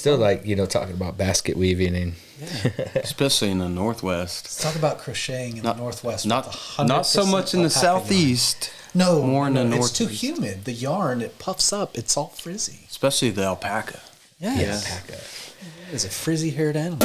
still like, talking about basket weaving and especially in the Northwest. Let's talk about crocheting in the Northwest. Not so much in the Southeast. No, more in the Northeast. It's too humid. The yarn, it puffs up. It's all frizzy. Especially the alpaca. Yes. Alpaca. It is a frizzy-haired animal.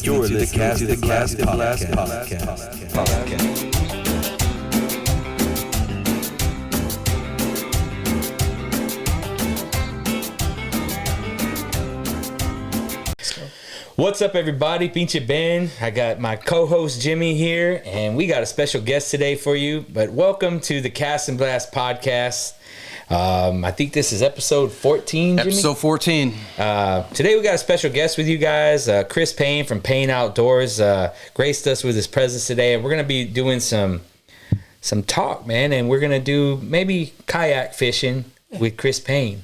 You're listening to the Cast&Blast podcast. What's up, everybody? Pinche Ben. I got my co-host Jimmy here, and we got a special guest today for you. But welcome to the Cast&Blast podcast. I think this is episode 14, Jimmy? Episode 14. Today we got a special guest with you guys. Chris Payne from Payne Outdoors graced us with his presence today, and we're going to be doing some talk, man, and we're going to do maybe kayak fishing with Chris Payne.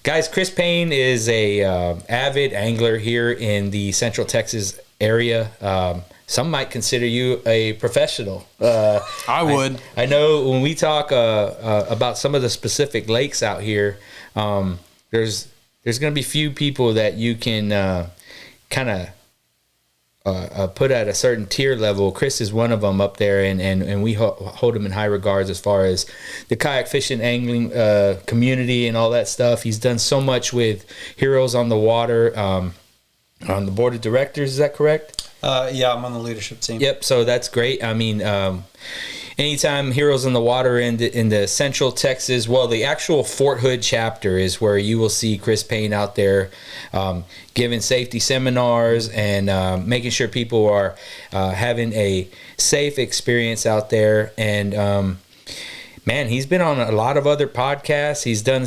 Guys, Chris Payne is a avid angler here in the Central Texas area. Some might consider you a professional. I would. I know when we talk about some of the specific lakes out here, there's going to be few people that you can kind of put at a certain tier level. Chris is one of them up there, and we hold him in high regards as far as the kayak fishing, angling community and all that stuff. He's done so much with Heroes on the Water on the board of directors. Is that correct? Yeah, I'm on the leadership team. Yep, so that's great. I mean, anytime Heroes in the Water in the Central Texas, well, the actual Fort Hood chapter is where you will see Chris Payne out there giving safety seminars and making sure people are having a safe experience out there. And man, he's been on a lot of other podcasts. He's done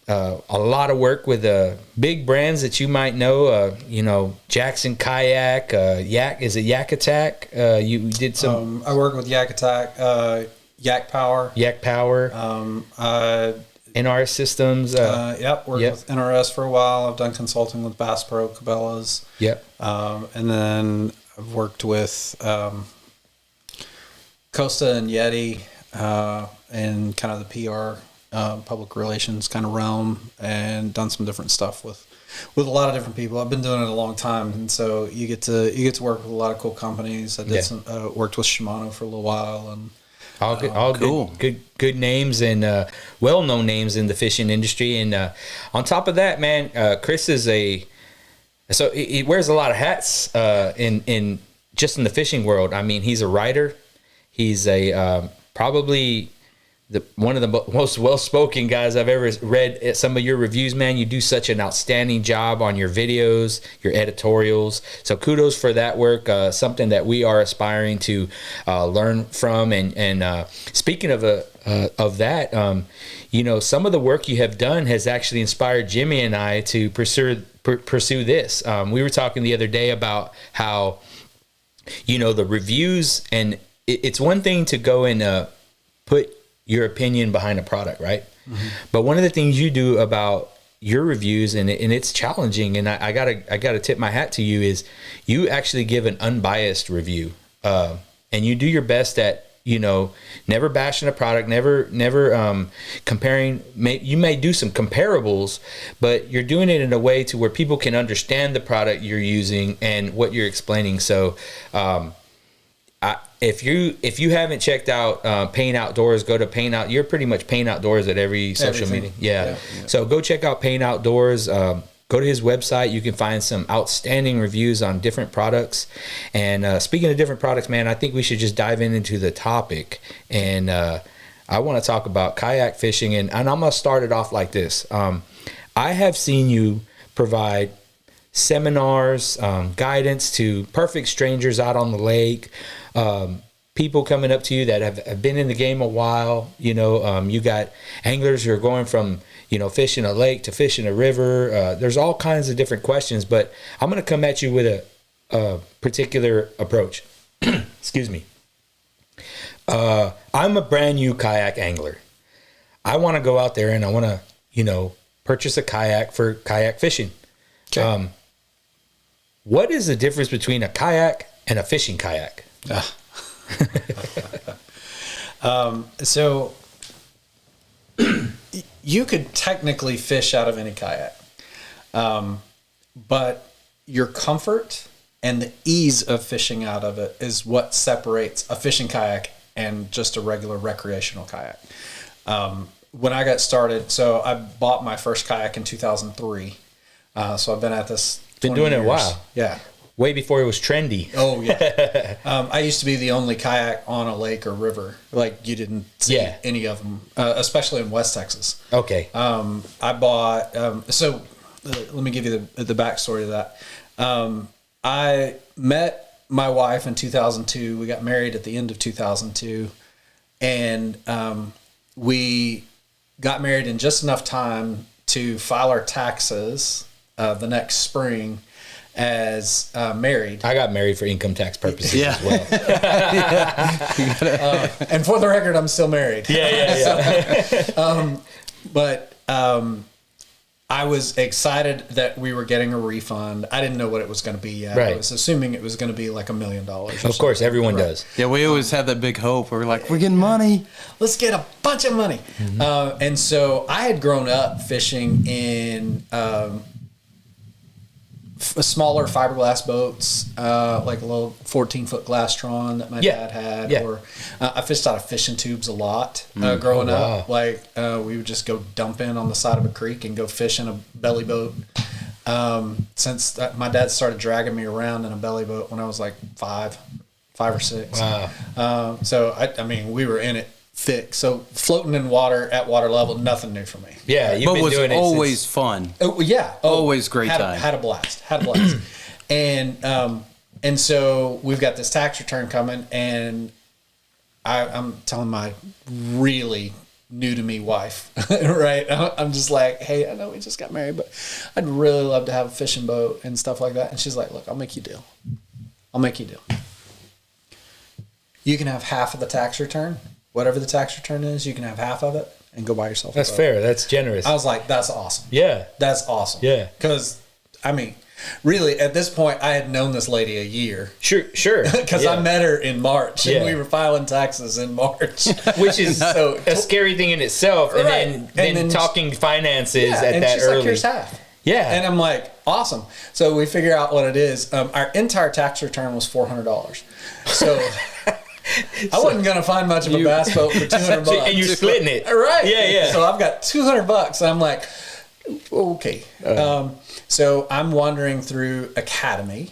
a lot of work with big brands that you might know. Jackson Kayak, Is it Yak Attack? You did some. I work with Yak Attack, Yak Power. NRS Systems. Worked with NRS for a while. I've done consulting with Bass Pro, Cabela's. Yep. And then I've worked with Costa and Yeti in kind of the PR, public relations kind of realm, and done some different stuff with a lot of different people. I've been doing it a long time, and so you get to work with a lot of cool companies. I did worked with Shimano for a little while, and all cool. good names and well-known names in the fishing industry. And on top of that, man, Chris is he wears a lot of hats in just in the fishing world. I mean, he's a writer. He's probably one of the most well-spoken guys I've ever read some of your reviews, man. You do such an outstanding job on your videos, your editorials. So kudos for that work. Something that we are aspiring to learn from. And speaking of that, some of the work you have done has actually inspired Jimmy and I to pursue this. We were talking the other day about how, the reviews, and it's one thing to go and put your opinion behind a product, right? Mm-hmm. But one of the things you do about your reviews, and it's challenging, and I gotta tip my hat to you, is you actually give an unbiased review, and you do your best at never bashing a product, never comparing. You may do some comparables, but you're doing it in a way to where people can understand the product you're using and what you're explaining. So if you haven't checked out Payne Outdoors, go to Payne Out. You're pretty much Payne Outdoors at every social media. Yeah. So go check out Payne Outdoors. Go to his website. You can find some outstanding reviews on different products. And speaking of different products, man, I think we should just dive into the topic. And I want to talk about kayak fishing. And I'm going to start it off like this. I have seen you provide seminars, guidance to perfect strangers out on the lake, people coming up to you that have been in the game a while. You got anglers who are going from fishing a lake to fishing a river. There's all kinds of different questions, but I'm going to come at you with a particular approach. Excuse me. I'm a brand new kayak angler. I want to go out there and I want to purchase a kayak for kayak fishing. Okay. What is the difference between a kayak and a fishing kayak? So you could technically fish out of any kayak, but your comfort and the ease of fishing out of it is what separates a fishing kayak and just a regular recreational kayak. When I got started, so I bought my first kayak in 2003. So I've been at this. Been doing it a years. while. Yeah. Way before it was trendy. Oh yeah. I used to be the only kayak on a lake or river. Like you didn't see any of them, especially in West Texas. Okay. I bought. Let me give you the backstory of that. I met my wife in 2002. We got married at the end of 2002, and we got married in just enough time to file our taxes the next spring as married. I got married for income tax purposes as well. And for the record, I'm still married. Yeah. But I was excited that we were getting a refund. I didn't know what it was going to be yet. Right. I was assuming it was going to be like $1 million. Of course, everyone does. Yeah, we always have that big hope. We're like, we're getting money. Let's get a bunch of money. And so I had grown up fishing in smaller fiberglass boats, like a little 14-foot Glastron that my dad had. Or I fished out of fishing tubes a lot growing up. Like we would just go dump in on the side of a creek and go fish in a belly boat. Since my dad started dragging me around in a belly boat when I was like five or six. Wow. So I mean, we were in it thick. So floating in water at water level, nothing new for me. Yeah, you've been doing it always since... fun. Oh yeah, always great time. Had a blast. And so we've got this tax return coming, and I'm telling my really new to me wife, right? I'm just like, hey, I know we just got married, but I'd really love to have a fishing boat and stuff like that. And she's like, look, I'll make you a deal. You can have half of the tax return. Whatever the tax return is, you can have half of it and go buy yourself a boat. That's fair. That's generous. I was like, that's awesome. Yeah. That's awesome. Yeah. Because, I mean, really, at this point, I had known this lady a year. Sure. Because I met her in March, and we were filing taxes in March. Which is a scary thing in itself. And then talking finances at that she's early. Like, here's half. Yeah. And I'm like, awesome. So we figure out what it is. Our entire tax return was $400. So... I wasn't going to find much of a bass boat for $200. And you're splitting it. Right. Yeah. So I've got $200 and I'm like, okay. So I'm wandering through Academy.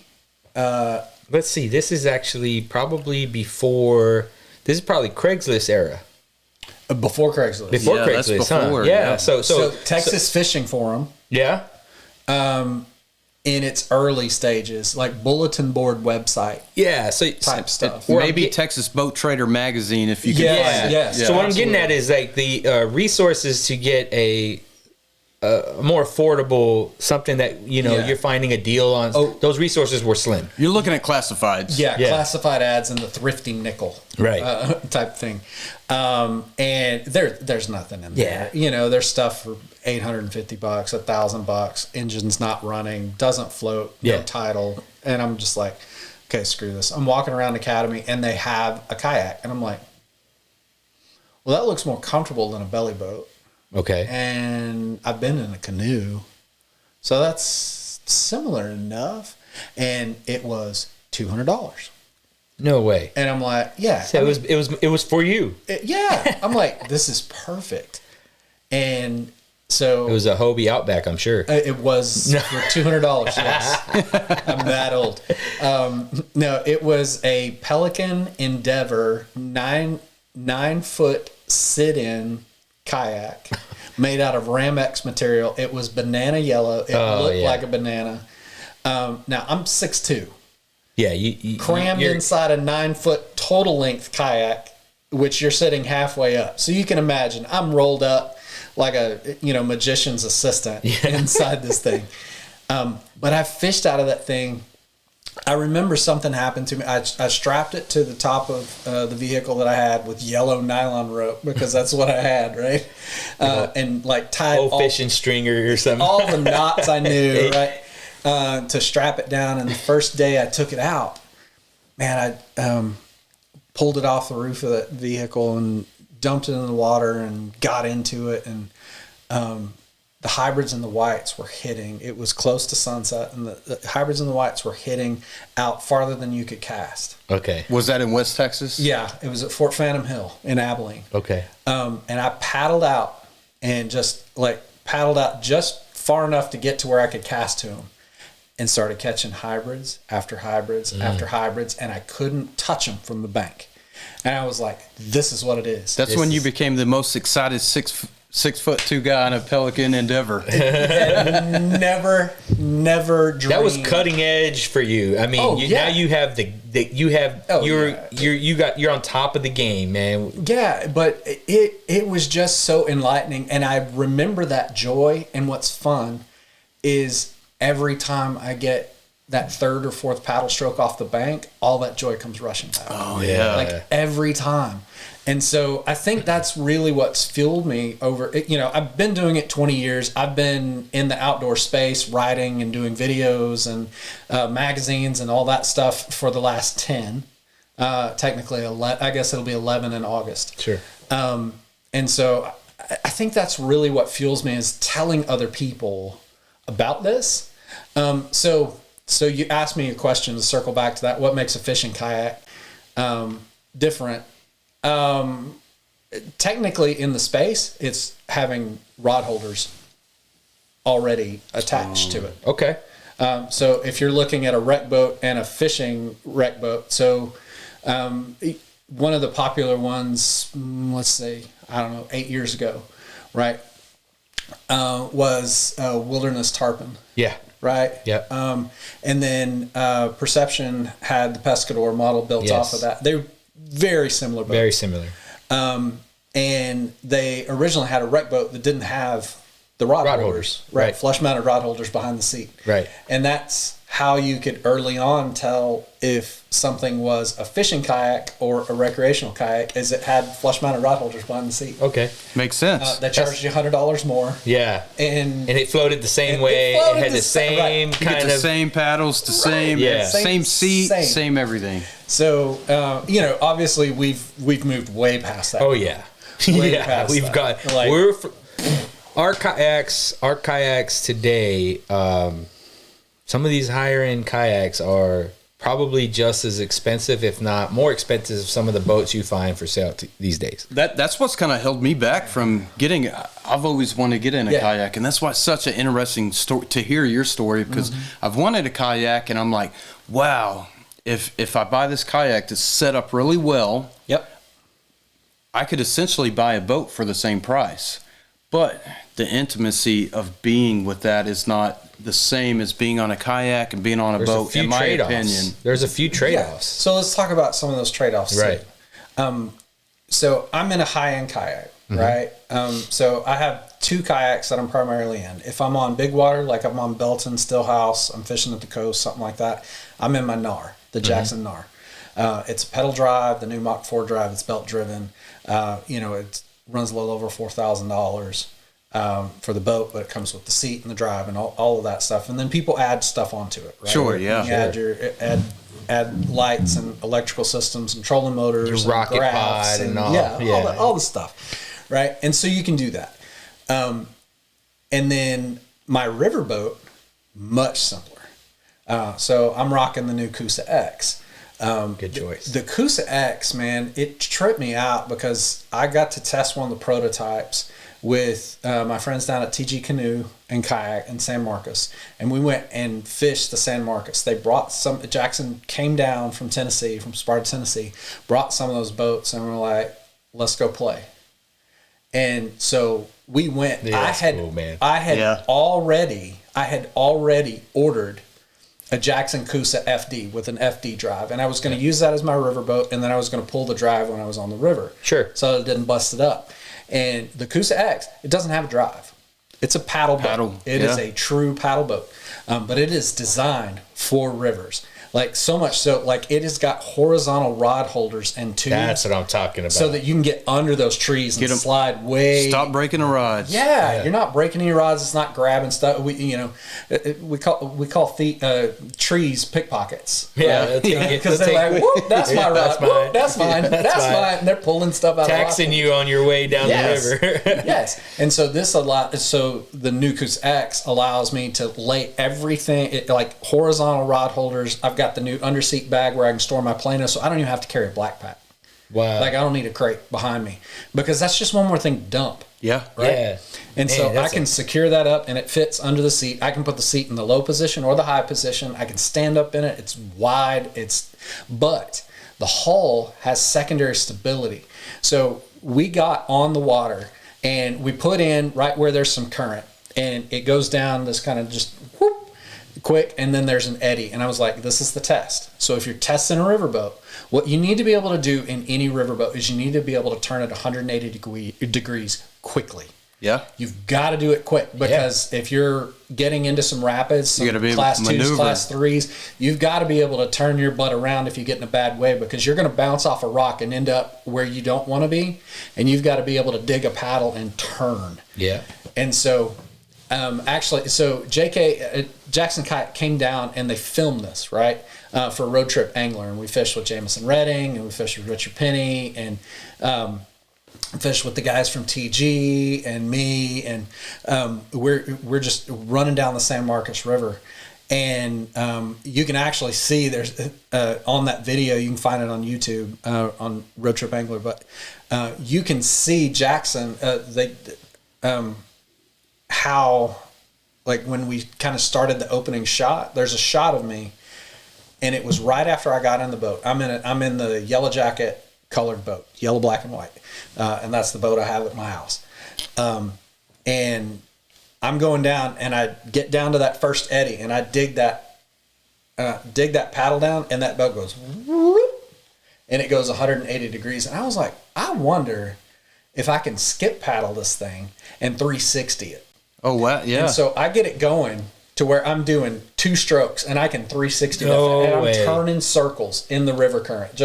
Let's see. This is actually probably before. This is probably Craigslist era. Before Craigslist. Before Craigslist, that's before, huh? Yeah. So Texas Fishing Forum. Yeah. In its early stages, like bulletin board website. Yeah. So type stuff. Maybe Texas Boat Trader magazine if you can find it. Yes. So what I'm getting at is like the resources to get a more affordable something that you're finding a deal on. Those resources were slim. You're looking at classifieds. Yeah, classified ads and the thrifty nickel, right? Type thing. And there's nothing in there. There's stuff for $850, $1,000. Engine's not running, doesn't float, no title, and I'm just like, okay, screw this. I'm walking around Academy and they have a kayak, and I'm like, well, that looks more comfortable than a belly boat. Okay. And I've been in a canoe, so that's similar enough. And it was $200. No way. And I'm like, yeah. So it was for you. I'm like, this is perfect. And so it was a Hobie Outback, I'm sure. It was for $200. Yes, I'm that old. No, it was a Pelican Endeavor 9-foot sit-in kayak made out of Ramex material. It was banana yellow. It looked like a banana. Now I'm 6'2". Yeah, you crammed inside a 9-foot total length kayak, which you're sitting halfway up. So you can imagine I'm rolled up like a magician's assistant inside this thing. But I fished out of that thing. I remember something happened to me. I strapped it to the top of the vehicle that I had with yellow nylon rope because that's what I had, right? And like tied old fishing stringer or something. All the knots I knew, right? to strap it down. And the first day I took it out, man, I pulled it off the roof of that vehicle and dumped it in the water and got into it. And the hybrids and the whites were hitting. It was close to sunset, and the hybrids and the whites were hitting out farther than you could cast. Okay. Was that in West Texas? Yeah, it was at Fort Phantom Hill in Abilene. Okay. And I paddled out and just far enough to get to where I could cast to them, and started catching hybrids after hybrids after hybrids, and I couldn't touch them from the bank. And I was like, this is what it is. That's when you became the most excited 6'2" guy in a Pelican endeavor. never dreamed. That was cutting edge for you. I mean, now you have you're on top of the game, man. Yeah, but it was just so enlightening, and I remember that joy. And what's fun is every time I get that third or fourth paddle stroke off the bank, all that joy comes rushing back. Oh yeah, like every time. And so I think that's really what's fueled me over. I've been doing it 20 years. I've been in the outdoor space, writing and doing videos and magazines and all that stuff for the last 10. Technically, I guess it'll be 11 in August. Sure. And so I think that's really what fuels me, is telling other people about this. So you asked me a question to circle back to that. What makes a fishing kayak different? Technically in the space, it's having rod holders already attached to it. Okay. So if you're looking at a wreck boat and a fishing wreck boat, so one of the popular ones, let's say, 8 years ago, right, was Wilderness Tarpon. Yeah. Right. Yep. And then Perception had the Pescador model built off of that. They're very similar boats. Very similar. And they originally had a wreck boat that didn't have the rod holders. Right. Flush mounted rod holders behind the seat. Right. And that's how you could early on tell if something was a fishing kayak or a recreational kayak, is it had flush mounted rod holders behind the seat. Okay. Makes sense. That charged you $100 more. Yeah. And it floated the same way. It had the same kind of same paddles, the same seat, same everything. So obviously we've moved way past that. Oh yeah. We've got our kayaks today. Some of these higher end kayaks are probably just as expensive, if not more expensive, as some of the boats you find for sale these days. That's what's kind of held me back from getting. I've always wanted to get in a kayak, and that's why it's such an interesting story to hear your story, because I've wanted a kayak, and I'm like, wow, if I buy this kayak that's set up really well, I could essentially buy a boat for the same price. But the intimacy of being with that is not the same as being on a kayak and being on a boat, in my opinion. There's a few trade-offs. Yeah. So let's talk about some of those trade-offs. Right. So I'm in a high-end kayak, right? So I have two kayaks that I'm primarily in. If I'm on big water, like I'm on Belton, Stillhouse, I'm fishing at the coast, something like that, I'm in my NAR, the Jackson NAR. It's a pedal drive, the new Mach 4 drive. It's belt-driven. It runs a little over $4,000 for the boat, but it comes with the seat and the drive and all of that stuff. And then people add stuff onto it, right? Sure, yeah. You add lights and electrical systems and trolling motors, your rocket pod and all. All the stuff, right? And so you can do that. And then my river boat, much simpler. So I'm rocking the new Coosa X. Good choice. The Coosa X, man, it tripped me out because I got to test one of the prototypes with my friends down at TG Canoe and Kayak in San Marcos, and we went and fished the San Marcos. They brought Jackson came down from Tennessee, from Sparta, Tennessee, brought some of those boats, and we're like, let's go play. And so we went. Yeah, I had already ordered a Jackson Coosa FD with an FD drive, and I was going to use that as my river boat, and then I was going to pull the drive when I was on the river. Sure. So it didn't bust it up. And the Coosa X, it doesn't have a drive. It's a paddle boat. It is a true paddle boat, but it is designed for rivers. Like so much so, like it has got horizontal rod holders and tubes. That's what I'm talking about. So that you can get under those trees and slide way. Stop breaking the rods. Yeah, you're not breaking any rods. It's not grabbing stuff. We call trees pickpockets. Yeah, because they're like, whoop, that's my rod. That's mine. That's mine. And they're pulling stuff out. Taxing you on your way down the river. Yes, and so so the Nukus X allows me to lay everything like horizontal rod holders. I've got the new underseat bag where I can store my Plano, so I don't even have to carry a black pack. Wow. Like I don't need a crate behind me because that's just one more thing to dump. Yeah. Right. Yeah. And so I can secure that up and it fits under the seat. I can put the seat in the low position or the high position. I can stand up in it. It's wide. But the hull has secondary stability. So we got on the water and we put in right where there's some current and it goes down this kind of just whoop, quick, and then there's an eddy. And I was like, this is the test. So if you're testing a riverboat, what you need to be able to do in any riverboat is you need to be able to turn it 180 degrees quickly. Yeah. You've got to do it quick because if you're getting into some rapids, some class 2s, class 3s, you've got to be able to turn your butt around if you get in a bad way because you're going to bounce off a rock and end up where you don't want to be. And you've got to be able to dig a paddle and turn. Yeah. And so Jackson Kayak came down and they filmed this, right, for Road Trip Angler. And we fished with Jamison Redding and we fished with Richard Penny and fished with the guys from TG and me. And we're just running down the San Marcos River. And you can actually see there's on that video, you can find it on YouTube on Road Trip Angler, but you can see Jackson, how, like when we kind of started the opening shot, there's a shot of me and it was right after I got in the boat. I'm in the Yellow Jacket colored boat, yellow, black, and white. And that's the boat I have at my house. And I'm going down and I get down to that first eddy and I dig that paddle down and that boat goes whoop, and it goes 180 degrees. And I was like, I wonder if I can skip paddle this thing and 360 it. Oh, wow. Yeah. And so I get it going to where I'm doing 2 strokes and I can 360 that thing. And I'm turning circles in the river current.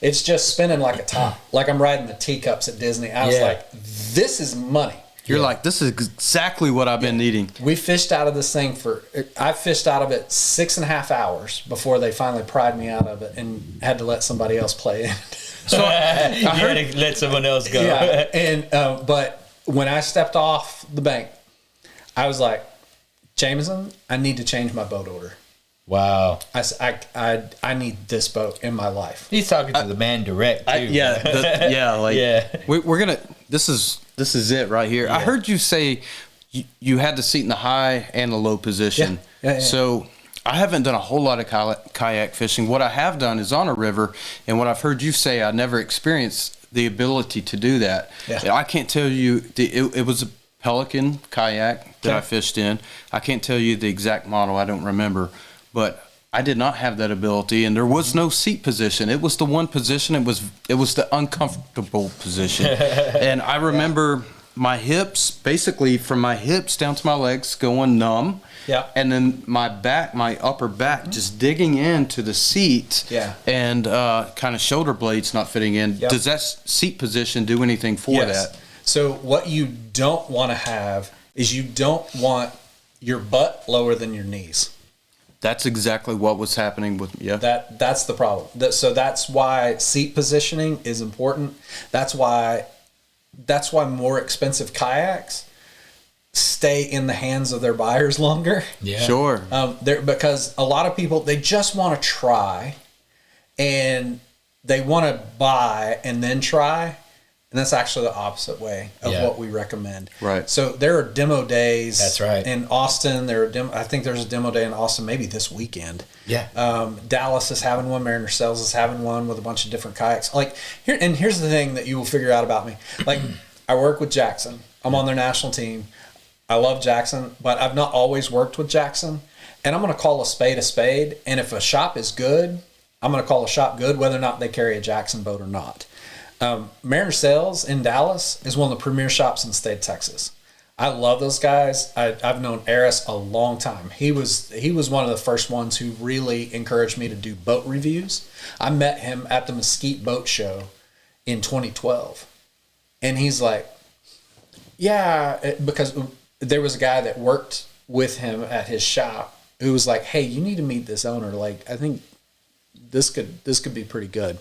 It's just spinning like a top. Like I'm riding the teacups at Disney. I was like, this is money. You're like, this is exactly what I've been needing. We fished out of this thing I fished out of it 6.5 hours before they finally pried me out of it and had to let somebody else play in. So I had to let someone else go. Yeah. And, but when I stepped off the bank, I was like, Jameson, I need to change my boat order. Wow. I need this boat in my life. He's talking to the man direct, too. We're going to, this is it right here. Yeah. I heard you say you had the seat in the high and the low position. Yeah. So I haven't done a whole lot of kayak fishing. What I have done is on a river, and what I've heard you say, I never experienced the ability to do that. Yeah. I can't tell you, it was a Pelican kayak that I fished in. I can't tell you the exact model. I don't remember. But I did not have that ability, and there was no seat position. It was the one position. It was the uncomfortable position. And I remember my hips, basically from my hips down to my legs, going numb. Yeah. And then my upper back, just digging into the seat. Yeah. And kind of shoulder blades not fitting in. Yep. Does that seat position do anything for that? So what you don't want to have is you don't want your butt lower than your knees. That's exactly what was happening with me. Yeah. That's the problem. So that's why seat positioning is important. That's why more expensive kayaks stay in the hands of their buyers longer. Yeah. Sure. Because a lot of people, they just want to try and they want to buy and then try. And that's actually the opposite way of what we recommend. Right. So there are demo days. That's right. In Austin, I think there's a demo day in Austin maybe this weekend. Yeah. Dallas is having one. Mariner Sales is having one with a bunch of different kayaks. Like here's the thing that you will figure out about me. Like I work with Jackson. I'm on their national team. I love Jackson, but I've not always worked with Jackson. And I'm going to call a spade a spade. And if a shop is good, I'm going to call a shop good, whether or not they carry a Jackson boat or not. Mariner Sales in Dallas is one of the premier shops in the state of Texas. I love those guys. I've known Eris a long time. He was one of the first ones who really encouraged me to do boat reviews. I met him at the Mesquite Boat Show in 2012. And he's like, yeah, because there was a guy that worked with him at his shop who was like, hey, you need to meet this owner. Like, I think this could be pretty good.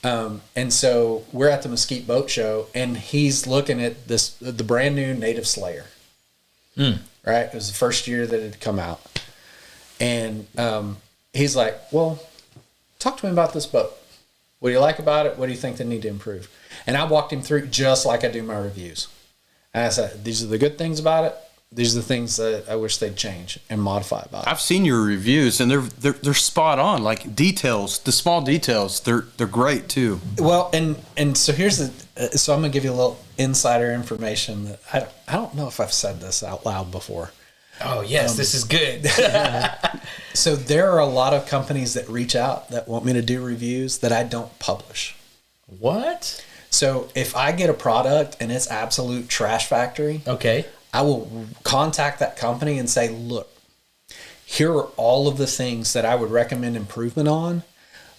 And so we're at the Mesquite Boat Show, and he's looking at the brand new Native Slayer. Right? It was the first year that it had come out. And he's like, well, talk to me about this boat. What do you like about it? What do you think they need to improve? And I walked him through just like I do my reviews. And I said, these are the good things about it. These are the things that I wish they'd change and modify about it. I've seen your reviews, and they're spot on. Like details, the small details, they're great too. Well, and so so I'm gonna give you a little insider information that I don't know if I've said this out loud before. Oh yes, this is good. So there are a lot of companies that reach out that want me to do reviews that I don't publish. What? So if I get a product and it's absolute trash factory, Okay. I will contact that company and say, look, here are all of the things that I would recommend improvement on,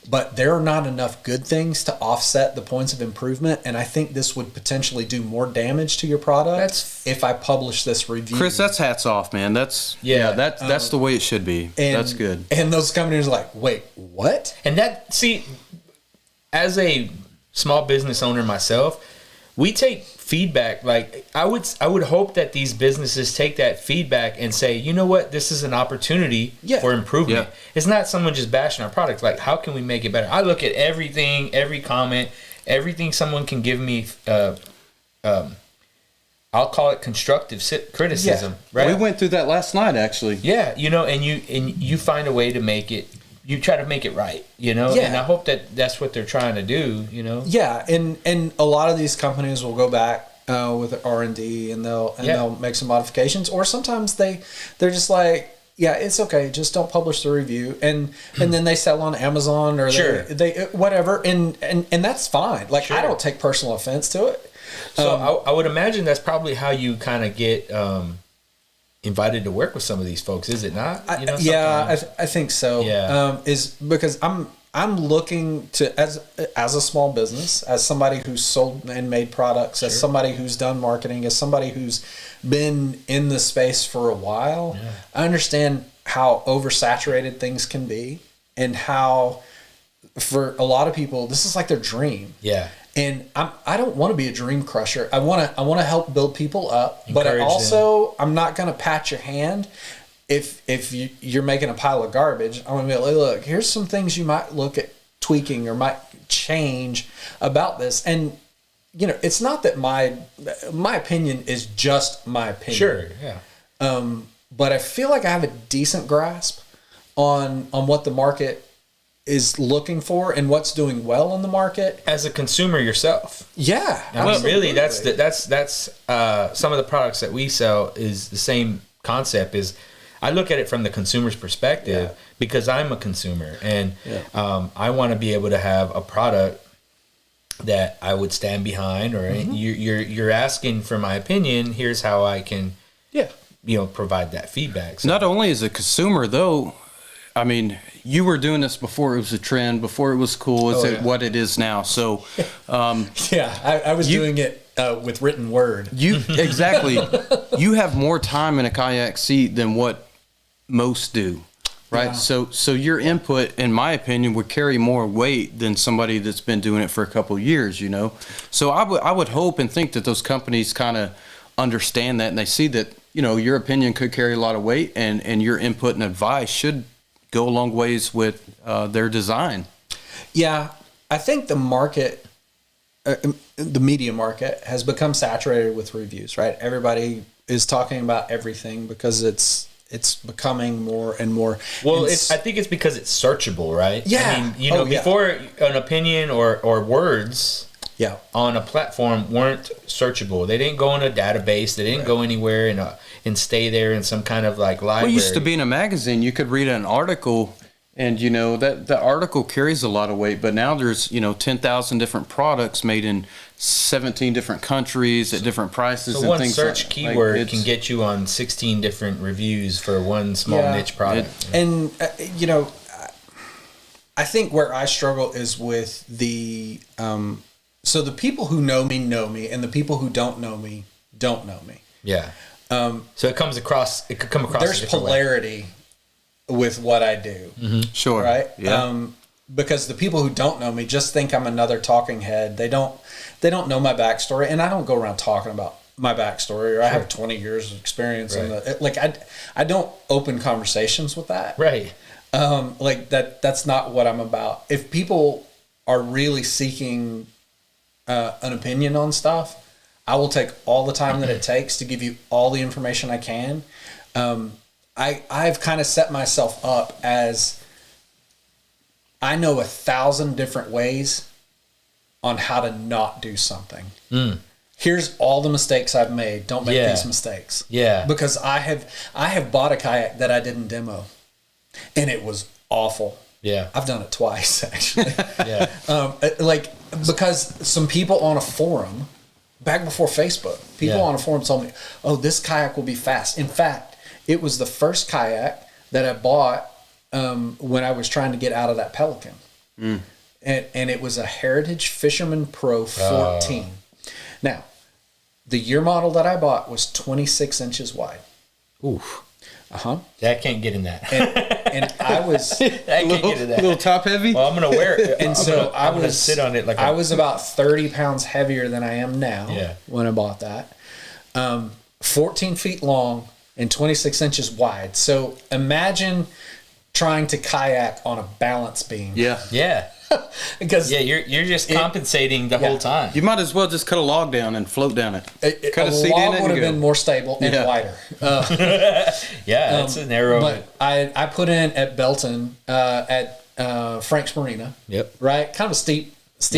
but there are not enough good things to offset the points of improvement, and I think this would potentially do more damage to your product if I publish this review. Chris, that's hats off, man. That's the way it should be. That's good. And those companies are like, wait, what? And as a small business owner myself, we take feedback. Like I would hope that these businesses take that feedback and say, you know what, this is an opportunity for improvement. Yeah. It's not someone just bashing our product. Like, how can we make it better? I look at everything, every comment, everything someone can give me. I'll call it constructive criticism. Yeah. Right? We went through that last night, actually. Yeah, and you find a way to make it. You try to make it right, and I hope that that's what they're trying to do, Yeah, and a lot of these companies will go back with R&D and they'll make some modifications, or sometimes they're just like, yeah, it's okay, just don't publish the review, and then they sell on Amazon or they whatever, and that's fine. Like, sure. I don't take personal offense to it. So I would imagine that's probably how you kind of get invited to work with some of these folks, is it not? I think so. Yeah. Is because I'm looking to, as a small business, as somebody who's sold and made products, as somebody who's done marketing, as somebody who's been in the space for a while. Yeah. I understand how oversaturated things can be, and how for a lot of people this is like their dream. Yeah. And I don't want to be a dream crusher. I want to help build people up, but I'm not going to pat your hand if you're making a pile of garbage. I'm going to be like, look, here's some things you might look at tweaking or might change about this. And it's not that my opinion is just my opinion. Sure, yeah. But I feel like I have a decent grasp on what the market is looking for and what's doing well in the market as a consumer yourself. Yeah, I mean, really, that's some of the products that we sell is the same concept. Is I look at it from the consumer's perspective because I'm a consumer, and I want to be able to have a product that I would stand behind. Or you're asking for my opinion. Here's how I can provide that feedback. So, not only as a consumer though, I mean, you were doing this before it was a trend, before it was cool. It's what it is now. So, I was doing it with written word. Exactly. You have more time in a kayak seat than what most do, right? Yeah. So your input, in my opinion, would carry more weight than somebody that's been doing it for a couple of years. So I would hope and think that those companies kind of understand that, and they see that your opinion could carry a lot of weight, and your input and advice should go a long ways with their design. Yeah, I think the market, the media market, has become saturated with reviews. Right, everybody is talking about everything because it's becoming more and more. Well, I think it's because it's searchable, right? Yeah. I mean, before an opinion or words on a platform weren't searchable. They didn't go in a database. They didn't go anywhere and stay there in some kind of like library. Well, it used to be in a magazine. You could read an article And that the article carries a lot of weight, but now there's 10,000 different products made in 17 different countries at different prices. So and one things search like, keyword can get you on 16 different reviews for one small niche product. And I think where I struggle is with the so the people who know me, and the people who don't know me don't know me. Yeah. So it could come across. There's polarity with what I do. Mm-hmm. Sure. Right. Yeah. Because the people who don't know me just think I'm another talking head. They don't know my backstory, and I don't go around talking about my backstory. Or I have 20 years of experience in I don't open conversations with that. Right. That's not what I'm about. If people are really seeking an opinion on stuff, I will take all the time that it takes to give you all the information I can. I've kind of set myself up as I know 1,000 different ways on how to not do something. Here's all the mistakes I've made. Don't make these mistakes. Yeah. Because I have bought a kayak that I didn't demo, and it was awful. Yeah. I've done it twice, actually. Yeah. Because some people on a forum, back before Facebook, on a forum told me, oh, this kayak will be fast. In fact, it was the first kayak that I bought when I was trying to get out of that Pelican. And it was a Heritage Fisherman Pro 14. Now, the year model that I bought was 26 inches wide. Oof. Uh-huh. That can't get in that. And I was can't get in that. A little top heavy. Well, I'm gonna wear it, and so I'm gonna sit on it I was about 30 pounds heavier than I am now. When I bought that, 14 feet long and 26 inches wide. So imagine trying to kayak on a balance beam. Yeah. Because you're just compensating the whole time. You might as well just cut a log down and float down it. Cut a seat in it would have been more stable and wider. It's a narrow. But I put in at Belton at Frank's Marina. Yep. Right, kind of a steep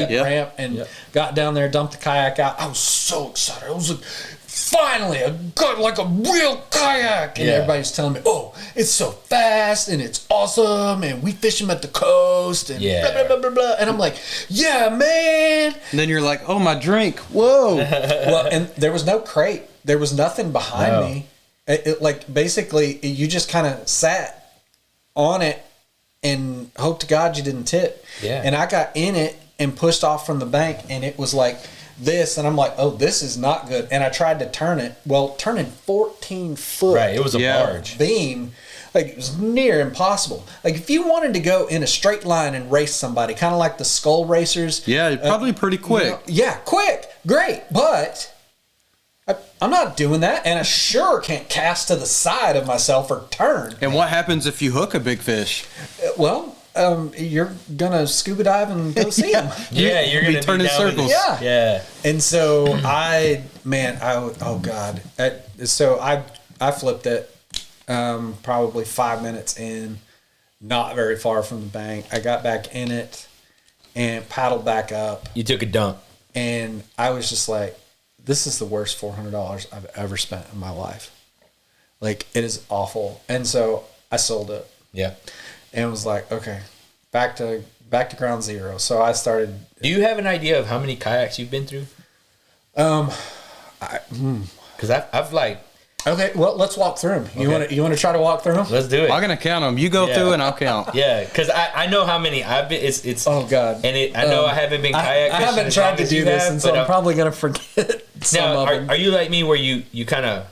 ramp, and got down there, dumped the kayak out. I was so excited. I was like, finally, I got like a real kayak. And everybody's telling me, oh, it's so fast and it's awesome, and we fish them at the coast, and blah, blah, blah, blah, blah. And I'm like, yeah, man. And then you're like, oh, my drink. Whoa. Well, and there was no crate. There was nothing behind me. Basically, you just kind of sat on it and hoped to God you didn't tip. Yeah. And I got in it and pushed off from the bank, and it was like this, and I'm like, oh, this is not good. And I tried to turn it. Well, turning 14 foot. Right, it was a barge beam. Like, it was near impossible. Like, if you wanted to go in a straight line and race somebody, kind of like the Skull Racers. Yeah, probably pretty quick. Quick. Great. But I'm not doing that, and I sure can't cast to the side of myself or turn. And what happens if you hook a big fish? Well, you're gonna scuba dive and go see them. You're gonna turn in circles. Yeah. And so I flipped it probably 5 minutes in, not very far from the bank. I got back in it and paddled back up. You took a dump, and I was just like, this is the worst $400 I've ever spent in my life. Like, it is awful. And so I sold it. Yeah. And was like, okay, back to ground zero. So I started. Do you have an idea of how many kayaks you've been through? Because I've like. Okay, well, let's walk through them. You want to try to walk through them? Let's do it. I'm gonna count them. You go through and I'll count. Yeah, because I know how many I've been. It's oh God, and I know I haven't been kayak fishing. I haven't tried to do this, and so I'm probably gonna forget some of them. Are you like me, where you kind of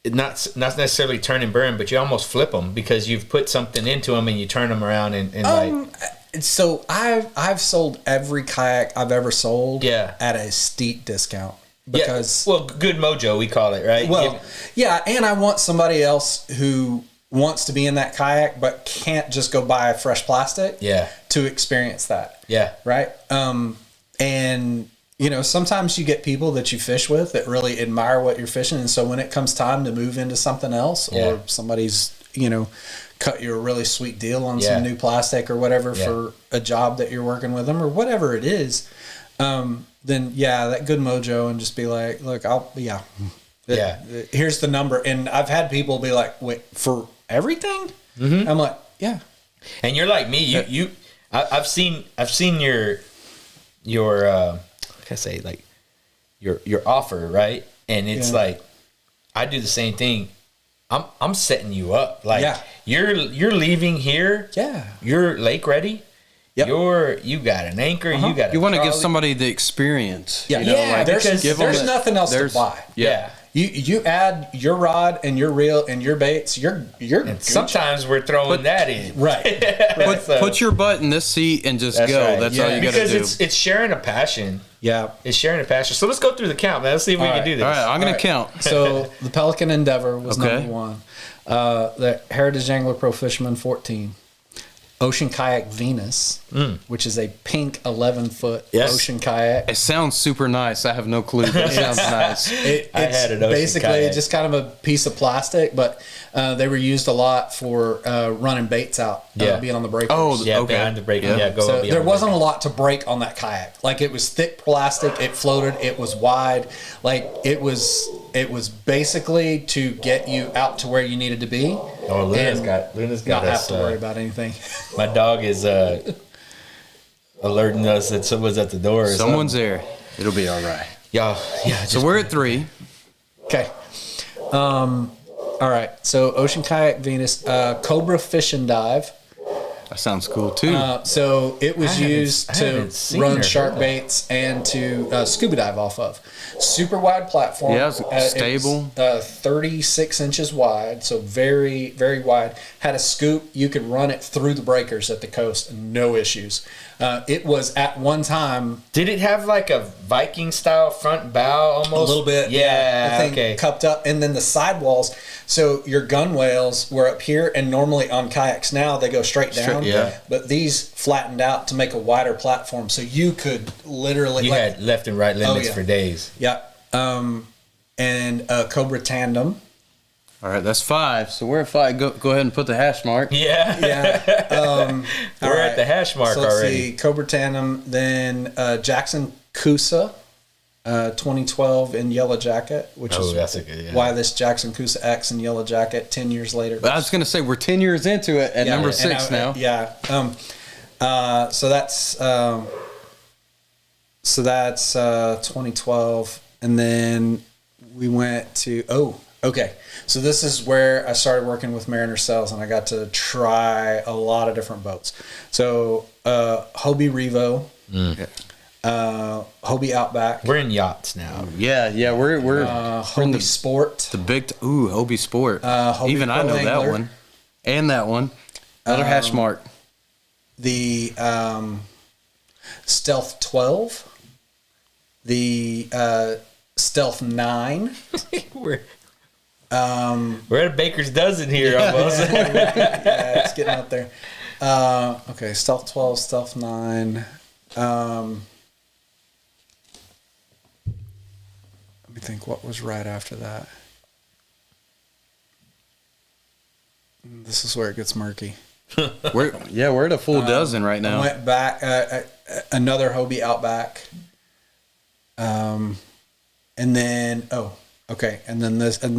not necessarily turn and burn, but you almost flip them because you've put something into them and you turn them around and like. So I've sold every kayak I've ever sold. At a steep discount. Because good mojo, we call it, right? Well, and I want somebody else who wants to be in that kayak but can't just go buy fresh plastic to experience that. Yeah. Right? And sometimes you get people that you fish with that really admire what you're fishing, and so when it comes time to move into something else, or somebody's, cut you a really sweet deal on some new plastic or whatever for a job that you're working with them or whatever it is, then that good mojo, and just be like, look, here's the number. And I've had people be like, wait, for everything? Mm-hmm. I'm like, Yeah. And you're like me. I've seen your like I say, like your offer, right? And it's like I do the same thing. I'm setting you up. Like you're leaving here. Yeah. You're lake ready. Yep. You got an anchor. You want to give somebody the experience. Yeah. You know, like, there's nothing else to buy. Yeah. You add your rod and your reel and your baits. You're and sometimes we're throwing that in. Right. Put your butt in this seat and just go. Right. That's all you got to do. Because it's sharing a passion. Yeah. It's sharing a passion. So let's go through the count, man. Let's see if we can do this. All right, I'm going to count. So the Pelican Endeavor was number 1. The Heritage Angler Pro Fisherman 14. Ocean Kayak Venus, which is a pink 11-foot ocean kayak. It sounds super nice. I have no clue, but it sounds nice. It's basically just kind of a piece of plastic, but they were used a lot for running baits out, being on the breakers. Oh, yeah, okay. Behind the breaker. Yeah, go so there wasn't a lot to break on that kayak. Like, it was thick plastic. It floated. It was wide. Like, it was basically to get you out to where you needed to be. Oh, Luna's got not have to worry about anything. My dog is alerting us that someone's at the door. Someone's there. It'll be all right. Yeah. So we're at 3. Okay. All right. So Ocean Kayak Venus, Cobra Fish and Dive. That sounds cool too. So it was used to run shark baits and to scuba dive off of. Super wide platform. Yeah, stable. It was, 36 inches wide, so very, very wide. Had a scoop. You could run it through the breakers at the coast, no issues. It was at one time. Did it have like a Viking style front bow almost? A little bit. Yeah. The thing cupped up, and then the sidewalls. So your gunwales were up here, and normally on kayaks now they go straight down. But these flattened out to make a wider platform, so you could literally. You had left and right limits for days. Yeah. And Cobra Tandem. All right, that's 5. So we're at 5. Go ahead and put the hash mark. Yeah. We're at the hash mark so let's already. See, Cobra Tandem, then Jackson Coosa, 2012 in Yellow Jacket, which is that's a good, why this Jackson Coosa X in Yellow Jacket 10 years later. But I was going to say, we're 10 years into it at number 6 now. Yeah. So that's 2012, and then we went to okay. So this is where I started working with Mariner Sales, and I got to try a lot of different boats. So Hobie Revo, Hobie Outback. We're in yachts now. Yeah. We're Hobie in the Sport. The big Hobie Sport. Hobie Even I know Pro that Angler. one, and that one. Another hash mark. The Stealth 12. The Stealth 9. We're at a baker's dozen here almost. Yeah, it's getting out there. Okay, Stealth 12, Stealth 9. Let me think what was right after that. This is where it gets murky. We're at a full dozen right now. I went back, another Hobie Outback. And then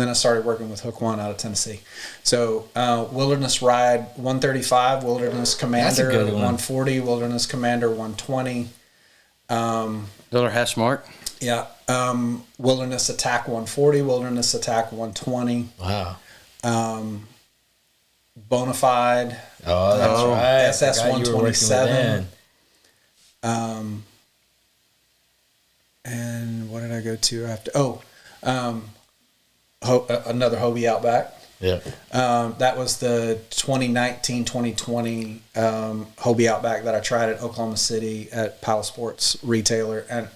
I started working with Hook One out of Tennessee. So Wilderness Ride 135, Wilderness Commander 140, Wilderness Commander 120. Another hash mark. Yeah. Wilderness Attack 140, Wilderness Attack 120. Wow. Bonafide. Oh, that's right. SS 127. And what did I go to after? Another Hobie Outback. Yeah. That was the 2019-2020 Hobie Outback that I tried at Oklahoma City at Palo Sports retailer, and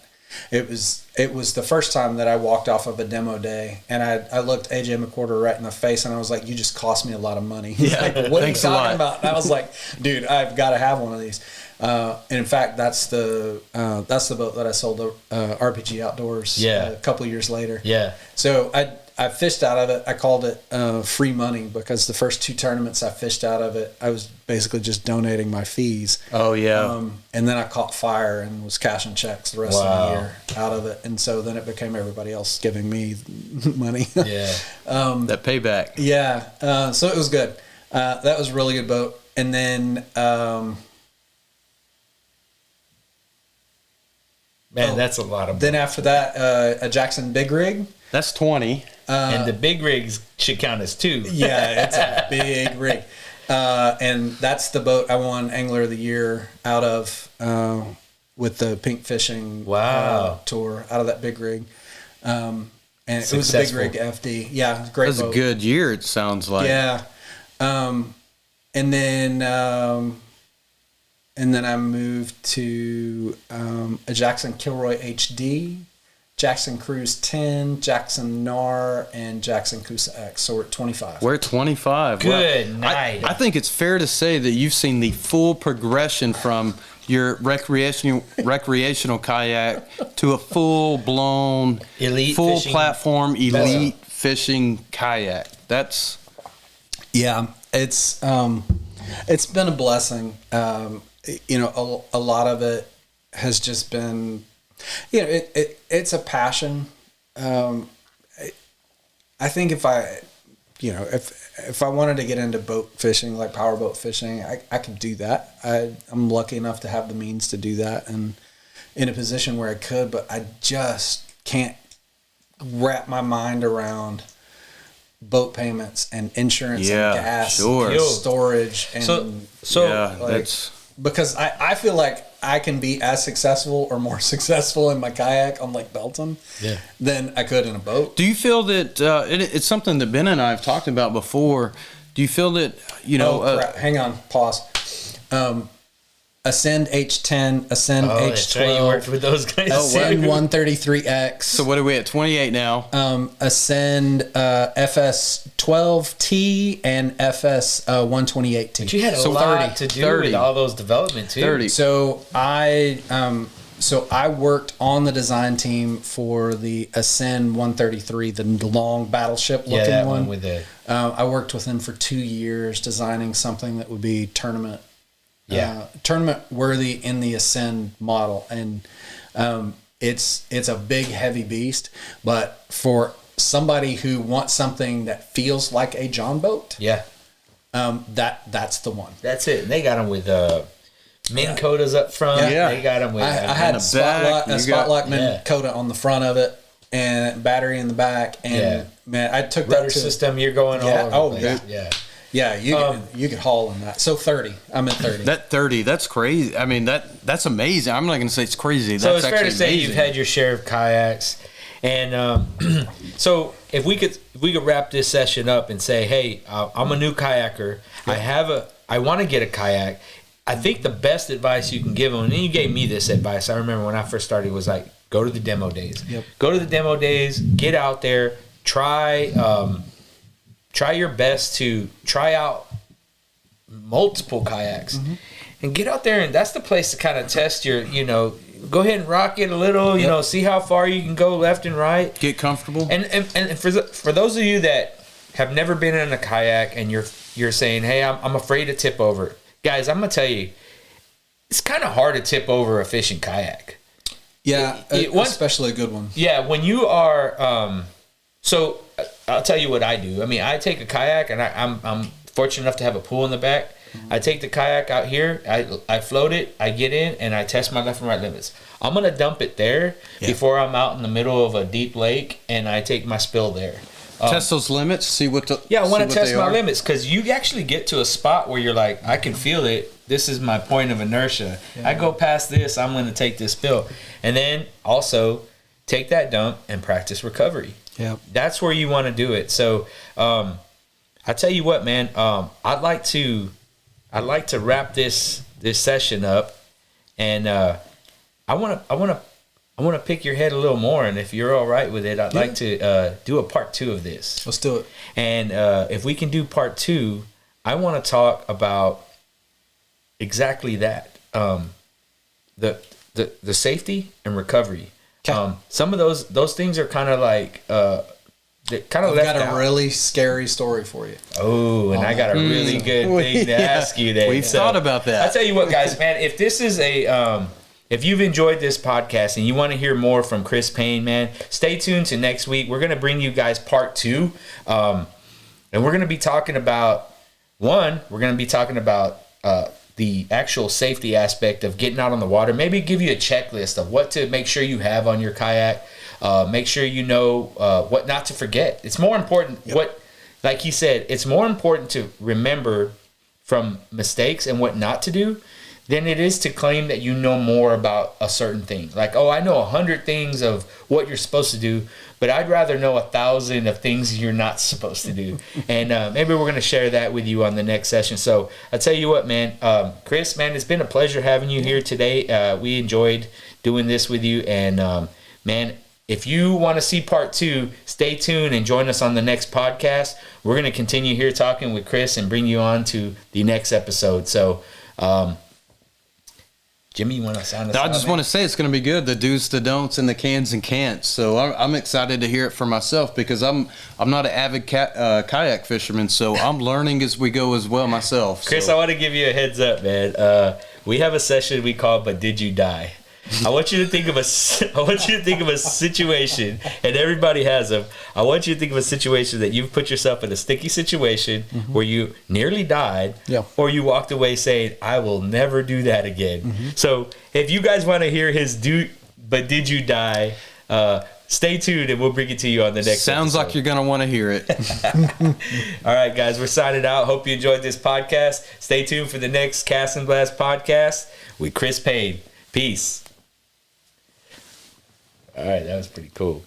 it was the first time that I walked off of a demo day, and I looked AJ McWhorter right in the face, and I was like, "You just cost me a lot of money." He's like, "What are you talking about?" And I was like, "Dude, I've got to have one of these." And in fact, that's the boat that I sold to RPG Outdoors a couple of years later. Yeah. So I fished out of it. I called it free money because the first 2 tournaments I fished out of it, I was basically just donating my fees. Oh, yeah. And then I caught fire and was cashing checks the rest of the year out of it. And so then it became everybody else giving me money. Yeah. That payback. Yeah. So it was good. That was a really good boat. and then Man, that's a lot of. Then after that, a Jackson big rig. That's 20. And the big rigs should count as 2. Yeah, it's a big rig. And that's the boat I won Angler of the Year out of with the Pink Fishing tour out of that big rig. And it was a big rig FD. Yeah, great boat. That was a good year, it sounds like. Yeah. And then I moved to a Jackson Kilroy HD, Jackson Cruise 10, Jackson NAR, and Jackson Coosa X. So we're at 25. We're at 25. Good night. I think it's fair to say that you've seen the full progression from your recreational kayak to a full-blown, elite full fishing platform, elite fishing kayak. That's... Yeah, it's been a blessing. You know, a lot of it has just been, you know, it's a passion. I think if I wanted to get into boat fishing, like powerboat fishing, I could do that. I'm lucky enough to have the means to do that and in a position where I could, but I just can't wrap my mind around boat payments and insurance and gas and storage. And that's because I feel like I can be as successful or more successful in my kayak on Lake Belton than I could in a boat. Do you feel that it's something that Ben and I have talked about before? Do you feel that, you know... hang on, pause. Ascend H10, Ascend H12. That's right, you worked with those guys. Ascend 133X. So what are we at, 28 now? Ascend FS12T and FS 128T. But you had a lot to do with all those development too. 30. So I worked on the design team for the Ascend 133, the long battleship looking one. With the. I worked with him for 2 years designing something that would be tournament worthy in the Ascend model, and it's a big heavy beast, but for somebody who wants something that feels like a John boat, that's the one. That's it. And they got them with Minn Kotas up front. They got them with. I had a spotlight Minn Kota on the front of it and battery in the back, and man, I took rudder that system. You're going all over the place. Yeah, you could haul in that. So 30. I'm at 30. That 30, that's crazy. I mean, that's amazing. I'm not going to say it's crazy. So that's it's fair to say amazing. you've had your share of kayaks, and so if we could wrap this session up and say, hey, I'm a new kayaker. I want to get a kayak. I think the best advice you can give them, and you gave me this advice. I remember when I first started was like, go to the demo days. Go to the demo days. Get out there. Try your best to try out multiple kayaks and get out there. And that's the place to kind of test your, go ahead and rock it a little, see how far you can go left and right. Get comfortable. And for those of you that have never been in a kayak and you're saying, hey, I'm afraid to tip over. Guys, I'm going to tell you, it's kind of hard to tip over a fishing kayak. Yeah, especially a good one. Yeah, when you are, so I'll tell you what I do. I mean, I take a kayak, and I'm fortunate enough to have a pool in the back. I take the kayak out here, I float it, I get in, and I test my left and right limits. I'm going to dump it there before I'm out in the middle of a deep lake, and I take my spill there. Test those limits, see what the... Yeah, I want to test my limits, because you actually get to a spot where you're like, I can feel it. This is my point of inertia. Yeah. I go past this, I'm going to take this spill. And then also take that dump and practice recovery. Yeah, that's where you want to do it. So, I tell you what, man. I'd like to wrap this session up, and I want to pick your head a little more. And if you're all right with it, I'd like to do a part 2 of this. Let's do it. And if we can do part 2, I want to talk about exactly that, the safety and recovery. Some of those things are kind of like I've got a really scary story for you. Oh, and I got a really good thing to ask you, Dave. We've thought about that. I'll tell you what, guys, man, if this is if you've enjoyed this podcast and you want to hear more from Chris Payne, man, stay tuned to next week. We're going to bring you guys part 2. And we're going to be talking about One, we're going to be talking about the actual safety aspect of getting out on the water. Maybe give you a checklist of what to make sure you have on your kayak. Make sure you know what not to forget. It's more important like he said, it's more important to remember from mistakes and what not to do than it is to claim that you know more about a certain thing. Like, I know 100 things of what you're supposed to do, but I'd rather know 1,000 of things you're not supposed to do. And maybe we're going to share that with you on the next session. So I tell you what, man, Chris, man, it's been a pleasure having you here today. We enjoyed doing this with you. And, man, if you want to see part 2, stay tuned and join us on the next podcast. We're going to continue here talking with Chris and bring you on to the next episode. So, Jimmy, you want to sound us out? I just want to say it's going to be good. The do's, the don'ts, and the cans and can'ts. So I'm excited to hear it for myself because I'm not an avid kayak fisherman, so I'm learning as we go as well myself. Chris, I want to give you a heads up, man. We have a session we call "But Did You Die?" I want you to think of a situation, and everybody has them. I want you to think of a situation that you've put yourself in a sticky situation where you nearly died, or you walked away saying, "I will never do that again." So, if you guys want to hear his "But Did You Die?" Stay tuned, and we'll bring it to you on the next. Sounds episode. like you're gonna want to hear it. All right, guys, we're signing out. Hope you enjoyed this podcast. Stay tuned for the next Cast and Blast podcast with Chris Payne. Peace. All right, that was pretty cool.